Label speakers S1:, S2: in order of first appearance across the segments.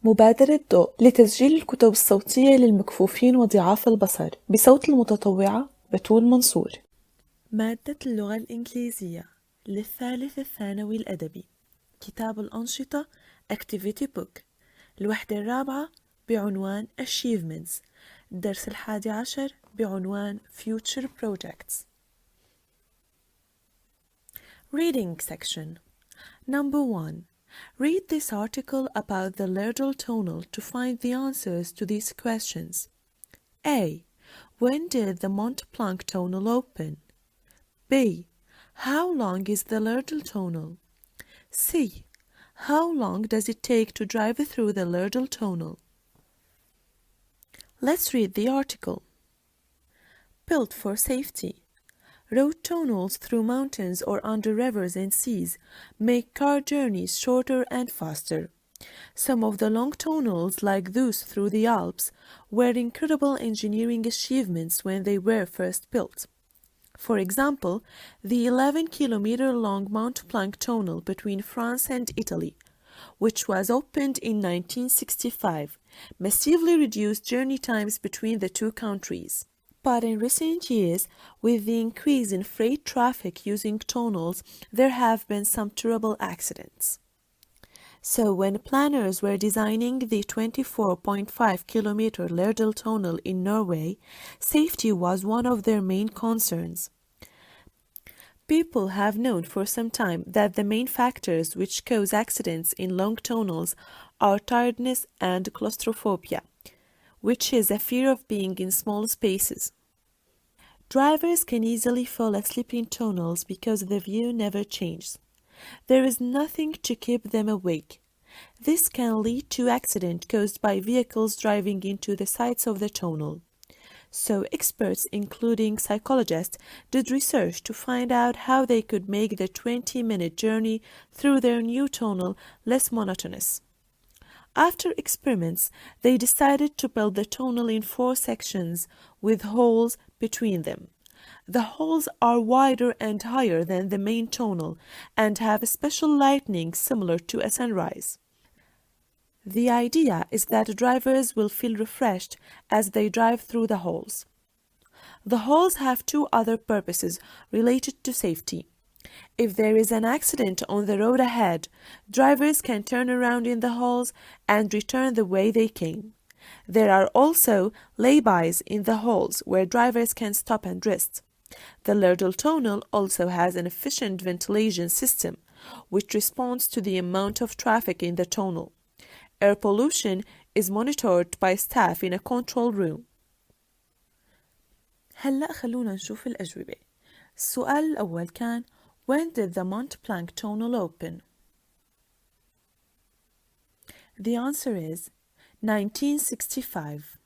S1: مبادرة ضوء لتسجيل الكتب الصوتية للمكفوفين وضعاف البصر بصوت المتطوعة بتول منصور. مادة اللغة الإنكليزية للثالث الثانوي الأدبي، كتاب الأنشطة Activity Book، الوحدة الرابعة بعنوان Achievements، الدرس 11 بعنوان Future Projects. Reading section. Number 1. Read this article about the Lardell tonal to find the answers to these questions. A. When did the Mont Blanc tonal open? B. How long is the Lardell tonal? C. How long does it take to drive through the Lardell tonal? Let's read the article. Built for safety. Road tunnels through mountains or under rivers and seas make car journeys shorter and faster. Some of the long tunnels, like those through the Alps, were incredible engineering achievements when they were first built. For example, the 11-kilometer-long Mont Blanc tunnel between France and Italy, which was opened in 1965, massively reduced journey times between the two countries. But in recent years, with the increase in freight traffic using tunnels, there have been some terrible accidents. So when planners were designing the 24.5-kilometer Lardell tunnel in Norway, safety was one of their main concerns. People have known for some time that the main factors which cause accidents in long tunnels are tiredness and claustrophobia, which is a fear of being in small spaces. Drivers can easily fall asleep in tunnels because the view never changes. There is nothing to keep them awake. This can lead to accidents caused by vehicles driving into the sides of the tunnel. So experts, including psychologists, did research to find out how they could make the 20-minute journey through their new tunnel less monotonous. After experiments, they decided to build the tunnel in 4 sections with holes between them. The holes are wider and higher than the main tunnel and have a special lighting similar to a sunrise. The idea is that drivers will feel refreshed as they drive through the holes. The holes have 2 other purposes related to safety. If there is an accident on the road ahead, drivers can turn around in the holes and return the way they came. There are also laybys in the holes where drivers can stop and rest. The Lardell tunnel also has an efficient ventilation system, which responds to the amount of traffic in the tunnel. Air pollution is monitored by staff in a control room. هلأ خلونا نشوف الأجوبة. السؤال الأول كان When did the Mont Blanc tunnel open? The answer is 1965.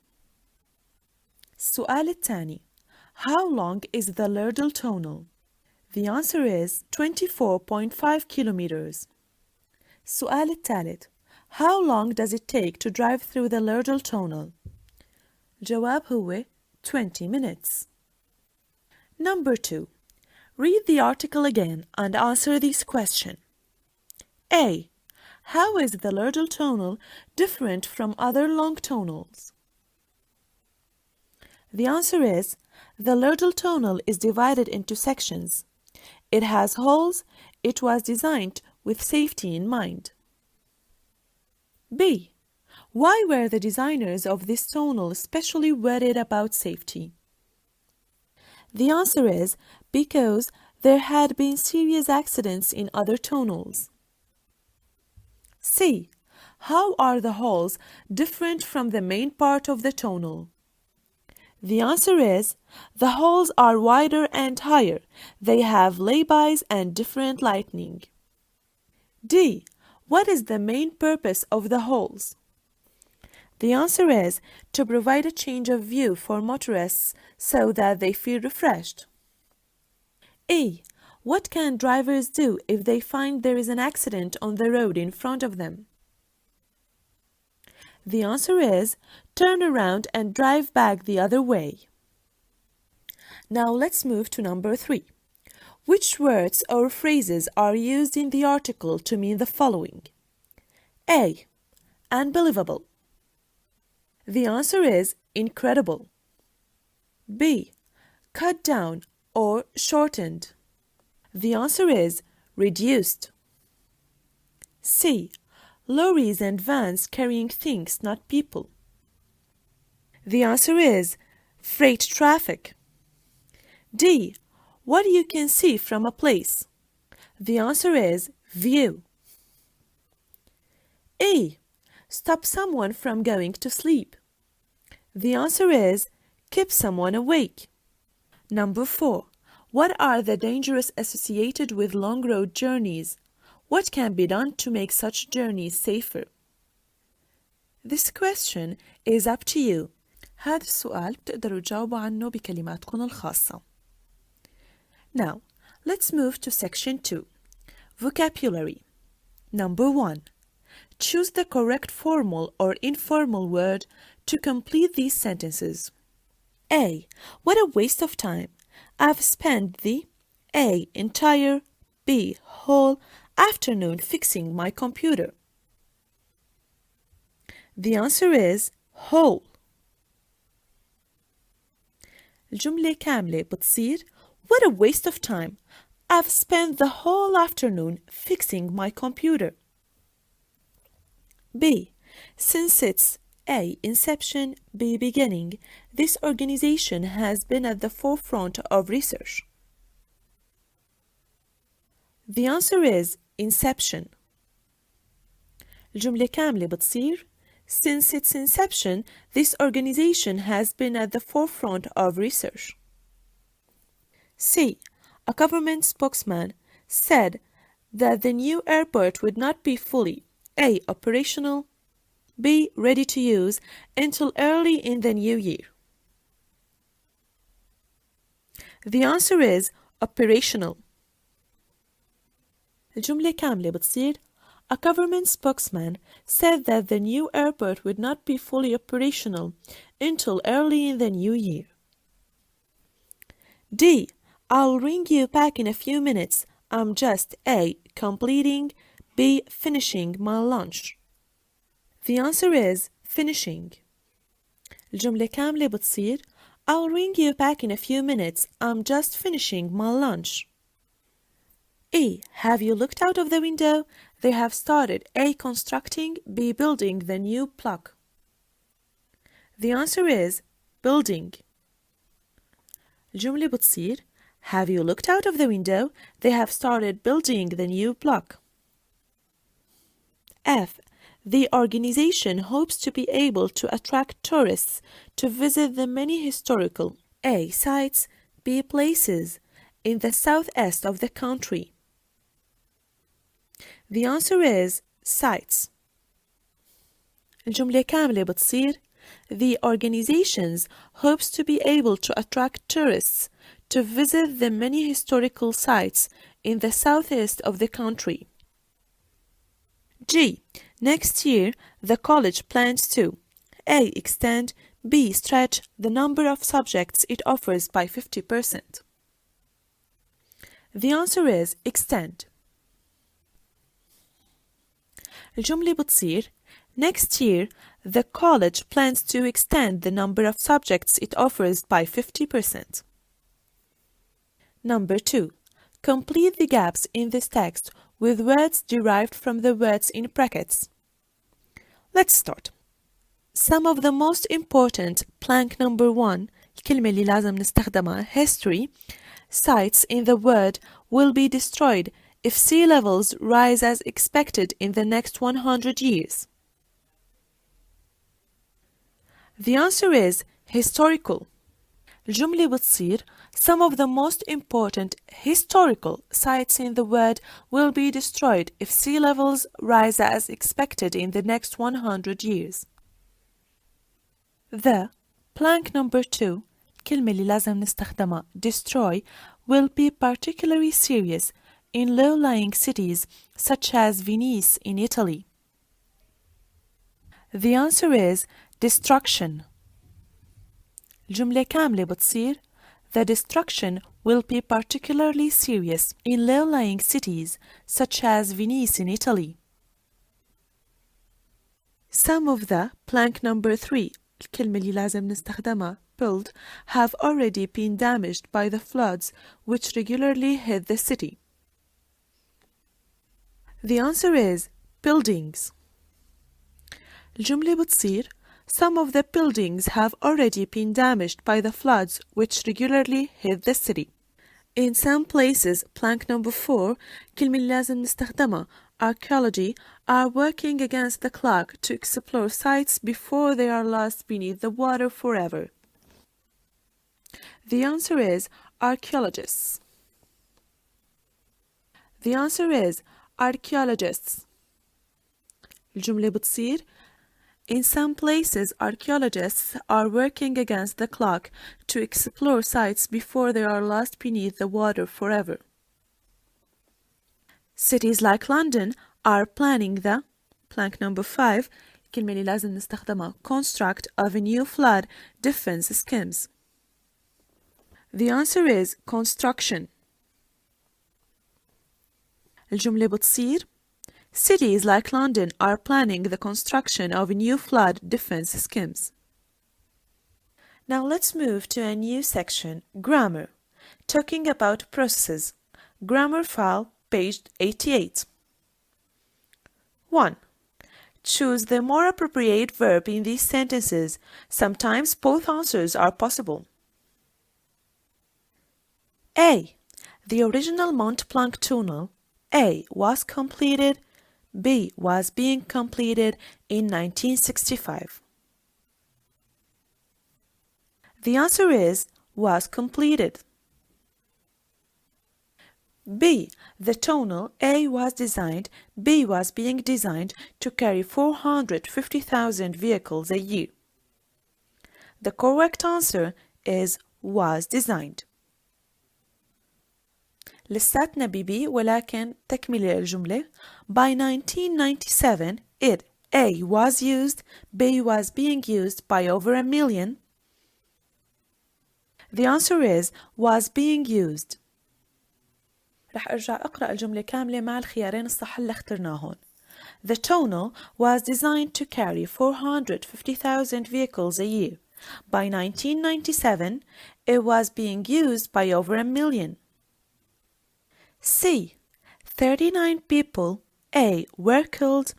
S1: السؤال الثاني How long is the Lardell tunnel? The answer is 24.5 kilometers. السؤال الثالث How long does it take to drive through the Lardell tunnel? الجواب هو 20 minutes. Number 2. Read the article again and answer this question. A. How is the Lardell tunnel different from other long tunnels? The answer is, the Lardell tunnel is divided into sections. It has holes. It was designed with safety in mind. B. Why were the designers of this tunnel especially worried about safety? The answer is because there had been serious accidents in other tunnels. C. How are the holes different from the main part of the tunnel? The answer is the holes are wider and higher. They have laybys and different lighting. D. What is the main purpose of the holes? The answer is to provide a change of view for motorists so that they feel refreshed. E. What can drivers do if they find there is an accident on the road in front of them? The answer is turn around and drive back the other way. Now let's move to number 3. Which words or phrases are used in the article to mean the following? A. unbelievable. The answer is incredible. B. Cut down or shortened. The answer is reduced. C. Lorries and vans carrying things, not people. The answer is freight traffic. D. What you can see from a place. The answer is view. E. Stop someone from going to sleep. The answer is keep someone awake. Number 4. What are the dangers associated with long road journeys? What can be done to make such journeys safer? This question is up to you. هذا السؤال بتقدروا تجاوبوا عنه بكلماتكم الخاصة. Now, let's move to section 2. Vocabulary. Number 1. Choose the correct formal or informal word to complete these sentences. A. What a waste of time. I've spent the A. entire, B. whole afternoon fixing my computer. The answer is whole. الجملة كاملة بتصير What a waste of time. I've spent the whole afternoon fixing my computer. B. Since its A. inception, B. beginning, this organization has been at the forefront of research. The answer is inception. الجملة كاملة بتصير Since its inception, this organization has been at the forefront of research. C. A government spokesman said that the new airport would not be fully A. operational, B. ready to use until early in the new year. The answer is operational. الجملة كاملة بتصير A government spokesman said that the new airport would not be fully operational until early in the new year. D. I'll ring you back in a few minutes. I'm just A. completing, B. finishing my lunch. The answer is finishing. الجملة كاملة بتصير I'll ring you back in a few minutes. I'm just finishing my lunch. E. Have you looked out of the window? They have started A. constructing, B. building the new block. The answer is building. الجملة بتصير Have you looked out of the window? They have started building the new block. F. The organization hopes to be able to attract tourists to visit the many historical A. sites, B. places in the southeast of the country. The answer is sites. الجملة كاملة بتصير The organizations hopes to be able to attract tourists to visit the many historical sites in the southeast of the country. G. Next year, the college plans to A. extend, B. stretch the number of subjects it offers by 50%. The answer is extend. الجملة بتصير Next year, the college plans to extend the number of subjects it offers by 50%. Number 2. Complete the gaps in this text with words derived from the words in brackets. Let's start. Some of the most important plank number 1 الكلمة اللي لازم نستخدمها history sites in the world will be destroyed if sea levels rise as expected in the next 100 years. The answer is historical. الجملة بتصير Some of the most important historical sites in the world will be destroyed if sea levels rise as expected in the next 100 years. The plank number 2 الكلمة اللي لازم نستخدمها destroy will be particularly serious in low-lying cities such as Venice in Italy. The answer is destruction. الجملة كاملة بتصير The destruction will be particularly serious in low-lying cities such as Venice in Italy. Some of the blank number 3 الكلمة اللي لازم نستخدمها build have already been damaged by the floods which regularly hit the city. The answer is buildings. الجملة بتصير Some of the buildings have already been damaged by the floods which regularly hit the city. In some places, blank number 4 كلمة اللي لازم نستخدمها archaeology are working against the clock to explore sites before they are lost beneath the water forever. The answer is archaeologists. The answer is archaeologists. الجملة بتصير In some places, archaeologists are working against the clock to explore sites before they are lost beneath the water forever. Cities like London are planning the blank number 5 الكلمة اللي لازم نستخدمها construct of a new flood defense schemes. The answer is construction. الجملة بتصير Cities like London are planning the construction of new flood defense schemes. Now let's move to a new section, Grammar, talking about processes. Grammar file, page 88. 1. Choose the more appropriate verb in these sentences. Sometimes both answers are possible. A. The original Mont Blanc tunnel, A, was completed, B, was being completed in 1965. The answer is was completed. B, the tunnel A was designed, B was being designed to carry 450,000 vehicles a year. The correct answer is was designed. لساتنا بي ولكن تكملة الجملة By 1997 it A was used, B was being used by over a million. The answer is was being used. رح أرجع أقرأ الجملة كاملة مع الخيارين الصح اللي اخترناهن. The tunnel was designed to carry 450,000 vehicles a year. By 1997 it was being used by over a million. C. 39 people, A, were killed,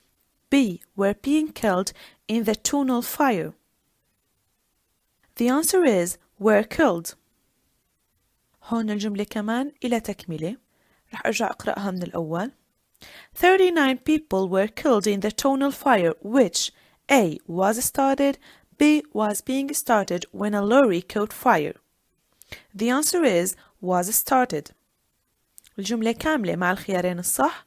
S1: B, were being killed in the tunnel fire. The answer is were killed. هون الجملة كمان إلى تكملة. رح أرجع أقرأها من الأول. 39 people were killed in the tunnel fire which A, was started, B, was being started when a lorry caught fire. The answer is was started. الجملة كاملة مع الخيارين الصح.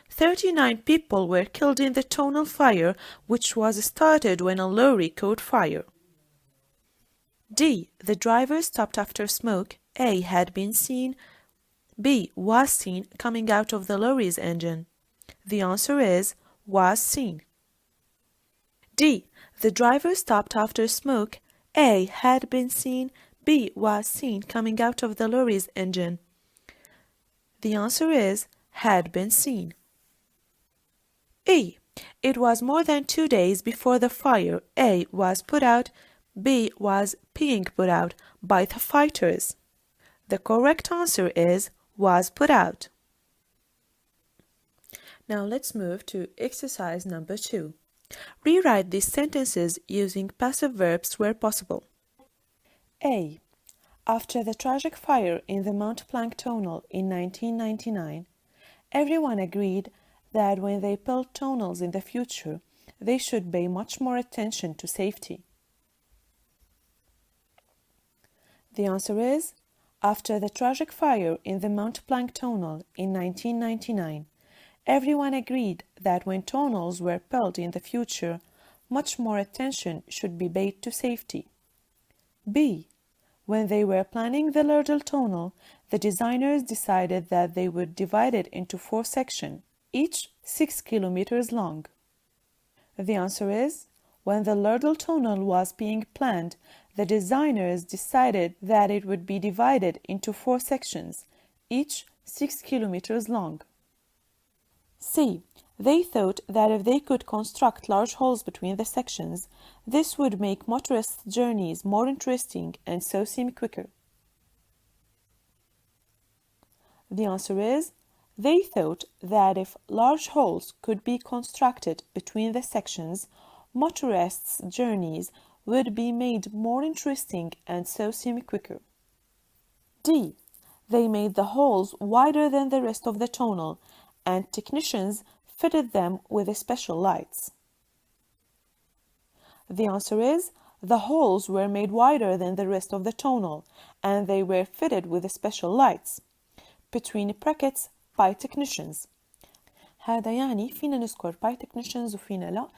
S1: 39 people were killed in the tunnel fire which was started when a lorry caught fire. D. The driver stopped after smoke A had been seen, B was seen coming out of the lorry's engine. The answer is was seen. D. The driver stopped after smoke A had been seen, B was seen coming out of the lorry's engine. The answer is had been seen. E. It was more than 2 days before the fire A was put out, B was being put out by the fighters. The correct answer is was put out. Now let's move to exercise number 2. Rewrite these sentences using passive verbs where possible. A. After the tragic fire in the Mont Blanc tunnel in 1999, everyone agreed that when they build tunnels in the future, they should pay much more attention to safety. The answer is, after the tragic fire in the Mont Blanc tunnel in 1999, everyone agreed that when tunnels were built in the future, much more attention should be paid to safety. B. When they were planning the Lardell tunnel, the designers decided that they would divide it into 4 sections, each 6 kilometers long. The answer is, when the Lardell tunnel was being planned, the designers decided that it would be divided into 4 sections, each 6 kilometers long. C. They thought that if they could construct large holes between the sections, this would make motorists' journeys more interesting and so seem quicker. The answer is, they thought that if large holes could be constructed between the sections, motorists' journeys would be made more interesting and so seem quicker. D. They made the holes wider than the rest of the tunnel, and technicians fitted them with special lights. The answer is, the holes were made wider than the rest of the tunnel, and they were fitted with special lights. Between brackets, by technicians. هذا يعني فينا نذكر by technicians وفينا لا.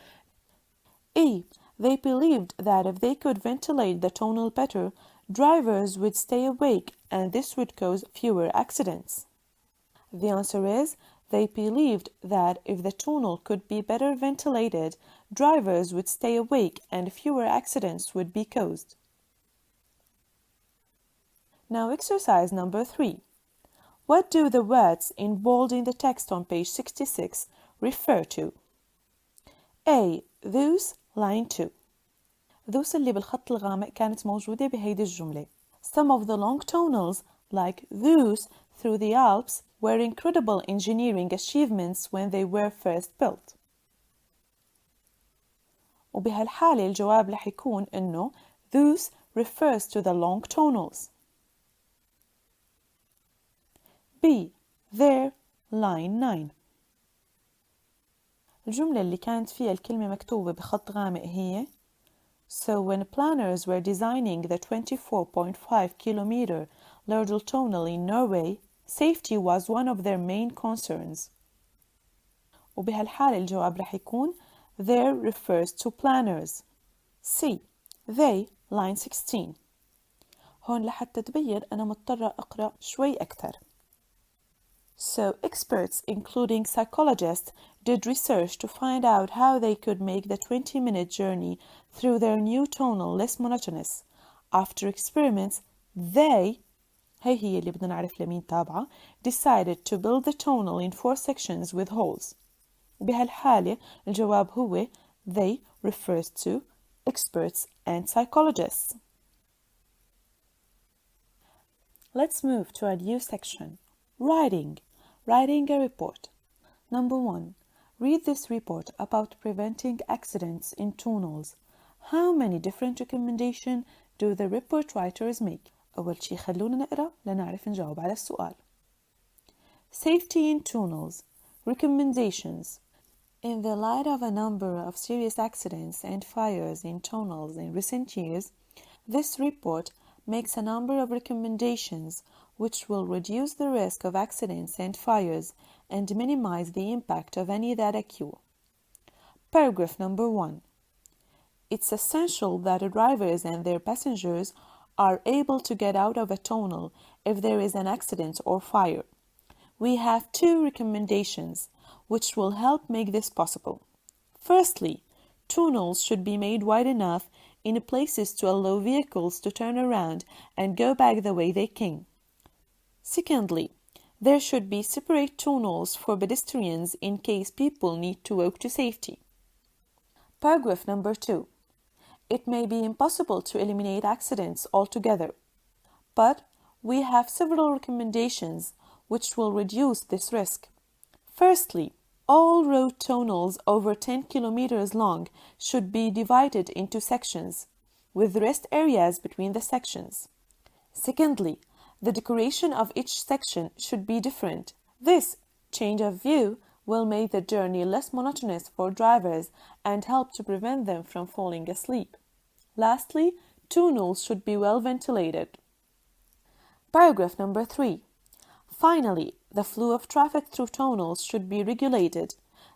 S1: E. They believed that if they could ventilate the tunnel better, drivers would stay awake and this would cause fewer accidents. The answer is, they believed that if the tunnel could be better ventilated, drivers would stay awake and fewer accidents would be caused. Now exercise number 3. What do the words in bold in the text on page 66 refer to? A. Those, line 2. Those اللي بالخط الغامق كانت موجودة بهيدي الجملة. Some of the long tunnels, like those through the Alps, were incredible engineering achievements when they were first built. وبهالحالة الجواب رح يكون إنه those refers to the long tunnels. B. There, line 9. الجملة اللي كانت فيها الكلمة مكتوبة بخط غامق هي So when planners were designing the 24.5 kilometer Lerdoll tunnel in Norway, safety was one of their main concerns. وبهالحالة الجواب رح يكون There refers to planners. C. They, line 16. هون لحتى تبين أنا مضطرة أقرأ شوي أكثر. So experts, including psychologists, did research to find out how they could make the 20-minute journey through their new tunnel less monotonous. After experiments, they, هي اللي بدنا نعرف لمين تابعة, decided to build the tunnel in 4 sections with holes. بهالحالة الجواب هو they refers to experts and psychologists. Let's move to a new section. Writing a report. Number 1. Read this report about preventing accidents in tunnels. How many different recommendations do the report writers make? أول شي خلونا نقرأ لنعرف نجاوب على السؤال. Safety in tunnels. Recommendations. In the light of a number of serious accidents and fires in tunnels in recent years, this report makes a number of recommendations which will reduce the risk of accidents and fires and minimize the impact of any that occur. Paragraph number 1. It's essential that drivers and their passengers are able to get out of a tunnel if there is an accident or fire. We have 2 recommendations which will help make this possible. Firstly, tunnels should be made wide enough in places to allow vehicles to turn around and go back the way they came. Secondly, there should be separate tunnels for pedestrians in case people need to walk to safety. Paragraph number 2. It may be impossible to eliminate accidents altogether, but we have several recommendations which will reduce this risk. Firstly, all road tunnels over 10 kilometers long should be divided into sections, with rest areas between the sections. Secondly, the decoration of each section should be different. This change of view will make the journey less monotonous for drivers and help to prevent them from falling asleep. Lastly, tunnels should be well ventilated. Paragraph number 3. Finally, the flow of traffic through tunnels should be regulated.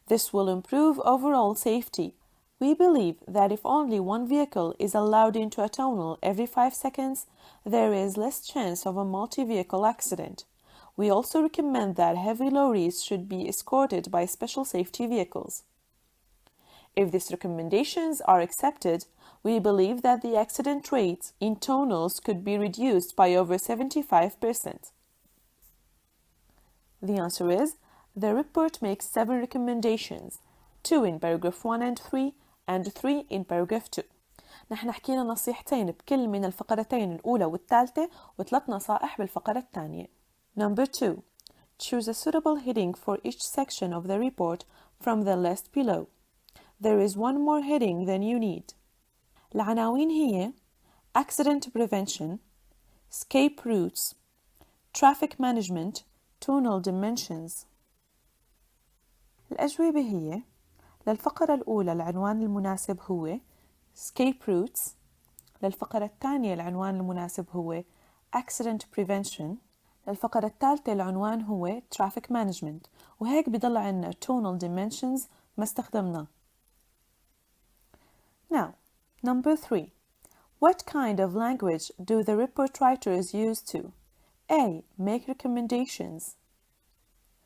S1: This will improve overall safety. We believe that if only one vehicle is allowed into a tunnel every 5 seconds, there is less chance of a multi-vehicle accident. We also recommend that heavy lorries should be escorted by special safety vehicles. If these recommendations are accepted, we believe that the accident rates in tunnels could be reduced by over 75%. The answer is, The report makes 7 recommendations, 2 in paragraph 1 and 3 and 3 in paragraph 2. نحن حكينا نصيحتين بكل من الفقرتين الأولى والثالثة و3 نصائح بالفقرة الثانية. Number 2. Choose a suitable heading for each section of the report from the list below. There is one more heading than you need. العناوين هي Accident Prevention, Escape Routes, Traffic Management, Tonal Dimensions. الأجوبة هي للفقرة الأولى العنوان المناسب هو Escape Routes. للفقرة الثانية العنوان المناسب هو Accident Prevention. للفقرة الثالثة العنوان هو Traffic Management، وهيك بيضل عنا Tonal Dimensions ما استخدمناه. Now, number 3. What kind of language do the report writers use to A. Make recommendations?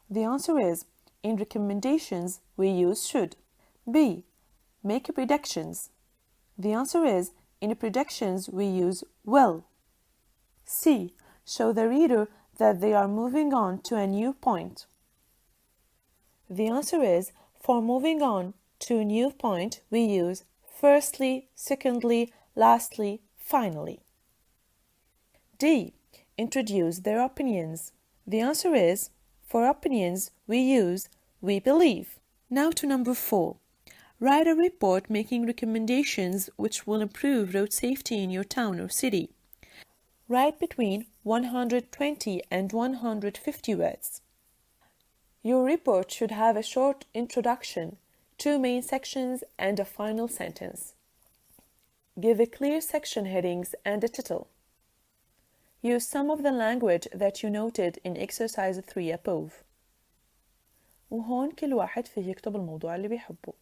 S1: The answer is, in recommendations we use should. B. Make predictions. The answer is, in predictions we use will. C. Show the reader that they are moving on to a new point. The answer is, for moving on to a new point we use firstly, secondly, lastly, finally. D. Introduce their opinions. The answer is, for opinions we use we believe. Now to number 4. Write a report making recommendations which will improve road safety in your town or city. Write between 120 and 150 words. Your report should have a short introduction, 2 main sections, and a final sentence. Give a clear section headings and a title. Use some of the language that you noted in exercise 3 above. وهون كل واحد فيه يكتب الموضوع اللي بيحبه.